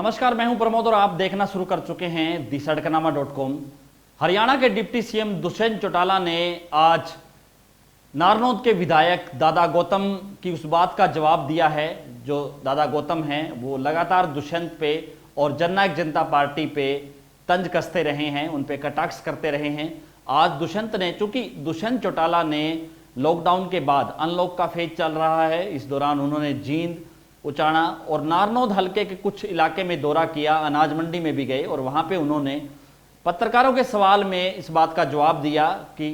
नमस्कार, मैं हूं प्रमोद और आप देखना शुरू कर चुके हैं दी-सड़कनामा.com। हरियाणा के डिप्टी सीएम दुष्यंत चौटाला ने आज नारनौद के विधायक दादा गौतम की उस बात का जवाब दिया है। जो दादा गौतम हैं वो लगातार दुष्यंत पे और जननायक जनता पार्टी पे तंज कसते रहे हैं, उन पे कटाक्ष करते रहे हैं। आज दुष्यंत ने, चूंकि दुष्यंत चौटाला ने लॉकडाउन के बाद अनलॉक का फेज चल रहा है, इस दौरान उन्होंने जींद, उचाना और नारनौद हलके के कुछ इलाके में दौरा किया, अनाज मंडी में भी गए और वहां पे उन्होंने पत्रकारों के सवाल में इस बात का जवाब दिया कि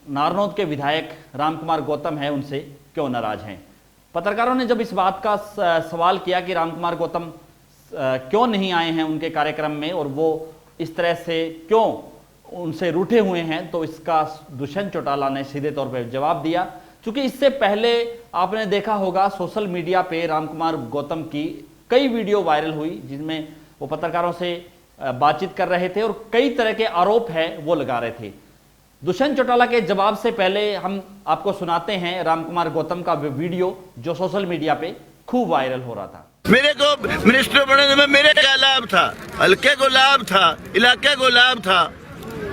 नारनौद के विधायक रामकुमार गौतम है, उनसे क्यों नाराज हैं। पत्रकारों ने जब इस बात का सवाल किया कि रामकुमार गौतम क्यों नहीं आए हैं उनके कार्यक्रम में और वो इस तरह से क्यों उनसे रूठे हुए हैं, तो इसका दुष्यंत चौटाला ने सीधे तौर पर जवाब दिया। क्योंकि इससे पहले आपने देखा होगा सोशल मीडिया पे रामकुमार गौतम की कई वीडियो वायरल हुई जिनमें वो पत्रकारों से बातचीत कर रहे थे और कई तरह के आरोप है वो लगा रहे थे। दुष्यंत चौटाला के जवाब से पहले हम आपको सुनाते हैं रामकुमार गौतम का वीडियो जो सोशल मीडिया पे खूब वायरल हो रहा था। मेरे को मिनिस्टर बनने में मेरे क्या लाभ था? हल्के को लाभ था, इलाके को लाभ था,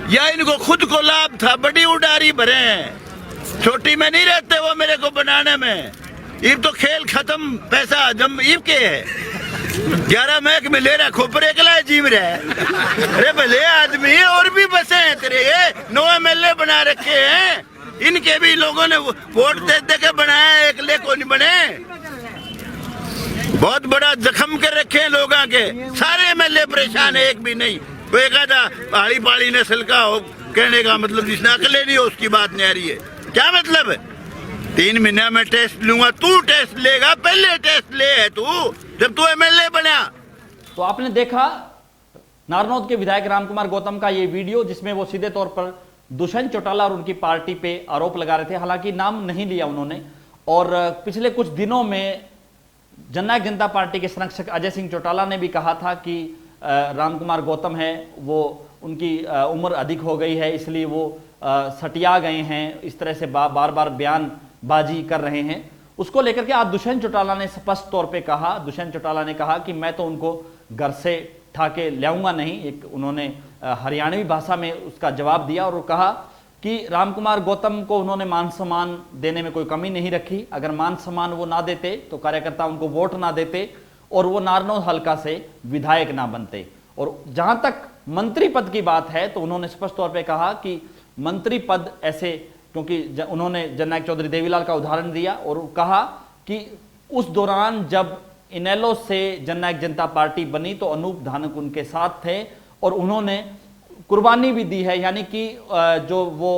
या इनको खुद को लाभ था? बड़ी उडारी भरे हैं, छोटी में नहीं रहते वो मेरे को बनाने में। इब तो खेल खत्म, पैसा जम इब के है। 11 मैक में ले रहा, खोपरे के लाए जीव रहे। अरे भले आदमी और भी बसे हैं तेरे, ये 9 MLA बना रखे हैं, इनके भी लोगों ने वोट दे दे के बनाया, एक ले को नहीं बने। बहुत बड़ा जख्म के रखे हैं लोगों के, सारे MLA परेशान है, एक भी नहीं। वो एक आधा पहाड़ी पहाड़ी नस्ल का हो, कहने का मतलब जिसने अकले नहीं हो उसकी बात नहीं आ रही है। क्या मतलब है? 3 महीने में टेस्ट लूंगा, तू टेस्ट लेगा, पहले टेस्ट ले है तू, जब तू MLA बना। तो आपने देखा नारनौद के विधायक रामकुमार गौतम का ये वीडियो जिसमें वो सीधे तौर पर दुष्यंत चौटाला और उनकी पार्टी पे आरोप लगा रहे थे, हालांकि नाम नहीं लिया उन्होंने। और पिछले कुछ दिनों में जननायक जनता पार्टी के संरक्षक अजय सिंह चौटाला ने भी कहा था कि रामकुमार गौतम है वो उनकी उम्र अधिक हो गई है, इसलिए वो सटिया गए हैं, इस तरह से बार बार बयानबाजी कर रहे हैं। उसको लेकर के आज दुष्यंत चौटाला ने स्पष्ट तौर पे कहा, दुष्यंत चौटाला ने कहा कि मैं तो उनको घर से ठाके लाऊंगा नहीं। एक उन्होंने हरियाणवी भाषा में उसका जवाब दिया और कहा कि रामकुमार गौतम को उन्होंने मान सम्मान देने में कोई कमी नहीं रखी। अगर मान सम्मान वो ना देते तो कार्यकर्ता उनको वोट ना देते और वो नारनौद हल्का से विधायक ना बनते। और जहां तक मंत्री पद की बात है तो उन्होंने स्पष्ट तौर पे कहा कि मंत्री पद ऐसे, क्योंकि उन्होंने जननायक चौधरी देवीलाल का उदाहरण दिया और कहा कि उस दौरान जब इनेलो से जननायक जनता पार्टी बनी तो अनूप धानक उनके साथ थे और उन्होंने कुर्बानी भी दी है। यानी कि जो वो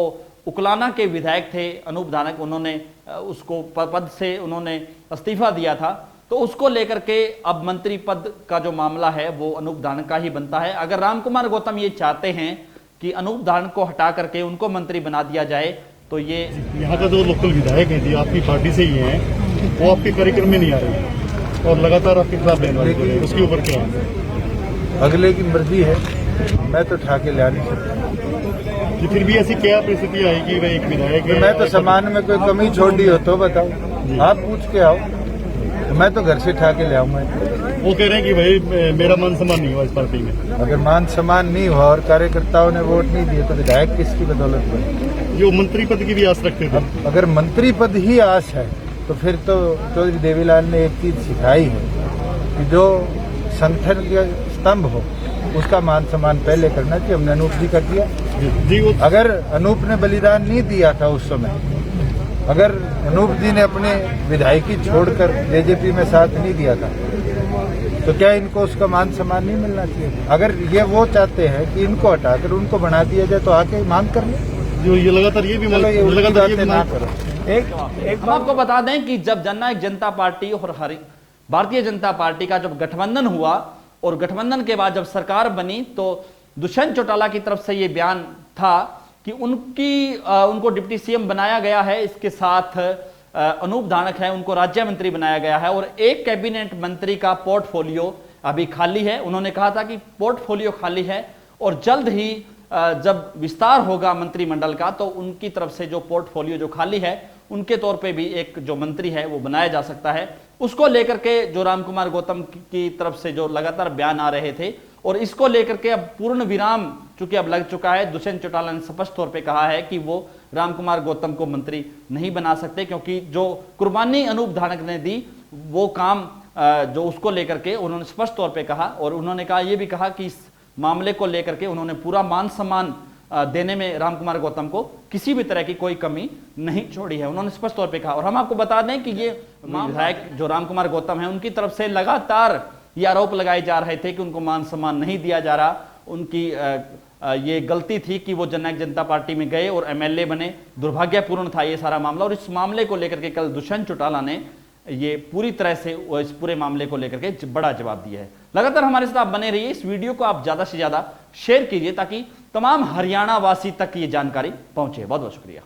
उकलाना के विधायक थे अनूप धानक, उन्होंने उसको पद से उन्होंने इस्तीफा दिया था। तो उसको लेकर के अब मंत्री पद का जो मामला है वो अनूप धानक का ही बनता है। अगर रामकुमार गौतम ये चाहते हैं कि अनूप धानक को हटा करके उनको मंत्री बना दिया जाए तो ये यहाँ का जो लोकल विधायक है जी आपकी पार्टी से ही हैं, वो आपके कार्यक्रम में नहीं आ रहे और लगातार आपके खिलाफ बयानबाजी कर रहे हैं, उसके ऊपर क्या है? अगले की मर्जी है, मैं तो ठाके ला नहीं सकता। कि फिर भी ऐसी क्या परिस्थिति आएगी? वह एक विधायक है, मैं तो सामान में कोई कमी छोड़ी हो तो बताओ, आप पूछ के आओ, मैं तो घर से ठाके ले आऊंगा। वो कह रहे हैं कि भाई मेरा मान सम्मान नहीं हुआ इस पार्टी में। अगर मान सम्मान नहीं हुआ और कार्यकर्ताओं ने वोट नहीं दिए तो विधायक किसकी बदौलत बने? जो मंत्री पद की भी आस रखते थे। अगर मंत्री पद ही आस है तो फिर तो चौधरी देवीलाल ने एक चीज सिखाई है कि जो संगठन के स्तंभ हो उसका मान सम्मान पहले करना चाहिए। हमने अनूप जी का किया जी। अगर अनूप ने बलिदान नहीं दिया था उस समय, अगर अनूप जी ने अपने विधायकी छोड़कर जेजेपी में साथ नहीं दिया था तो क्या इनको उसका मान सम्मान नहीं मिलना चाहिए? अगर ये वो चाहते हैं कि इनको हटाकर उनको बना दिया जाए तो आके मांग कर ले। जो ये लगातार ये भी ना करो। एक हम आपको बता दें कि जब जननायक जनता पार्टी और भारतीय जनता पार्टी का जब गठबंधन हुआ और गठबंधन के बाद जब सरकार बनी तो दुष्यंत चौटाला की तरफ से ये बयान था कि उनको डिप्टी सीएम बनाया गया है, इसके साथ अनूप धानक है उनको राज्य मंत्री बनाया गया है और एक कैबिनेट मंत्री का पोर्टफोलियो अभी खाली है। उन्होंने कहा था कि पोर्टफोलियो खाली है और जल्द ही जब विस्तार होगा मंत्रिमंडल का तो उनकी तरफ से जो पोर्टफोलियो जो खाली है उनके तौर पे भी एक जो मंत्री है वो बनाया जा सकता है। उसको लेकर के जो रामकुमार गौतम की तरफ से जो लगातार बयान आ रहे थे, और इसको लेकर के अब पूर्ण विराम चूंकि अब लग चुका है। दुष्यंत चौटाला ने स्पष्ट तौर पे कहा है कि वो रामकुमार गौतम को मंत्री नहीं बना सकते, क्योंकि जो कुर्बानी अनूप धानक ने दी वो काम जो उसको लेकर के उन्होंने स्पष्ट तौर पे कहा। और उन्होंने कहा, ये भी कहा कि इस मामले को लेकर के उन्होंने पूरा मान सम्मान देने में रामकुमार गौतम को किसी भी तरह की कोई कमी नहीं छोड़ी है, उन्होंने स्पष्ट तौर पे कहा। और हम आपको बता दें कि ये विधायक जो रामकुमार गौतम है, उनकी तरफ से लगातार ये आरोप लगाए जा रहे थे कि उनको मान सम्मान नहीं दिया जा रहा। उनकी ये गलती थी कि वो जननायक जनता पार्टी में गए और एमएलए बने, दुर्भाग्यपूर्ण था ये सारा मामला। और इस मामले को लेकर के कल दुष्यंत चौटाला ने ये पूरी तरह से इस पूरे मामले को लेकर के बड़ा जवाब दिया है। लगातार हमारे साथ आप बने रहिए, इस वीडियो को आप ज्यादा से ज्यादा शेयर कीजिए ताकि तमाम हरियाणा वासी तक ये जानकारी पहुंचे। बहुत बहुत शुक्रिया।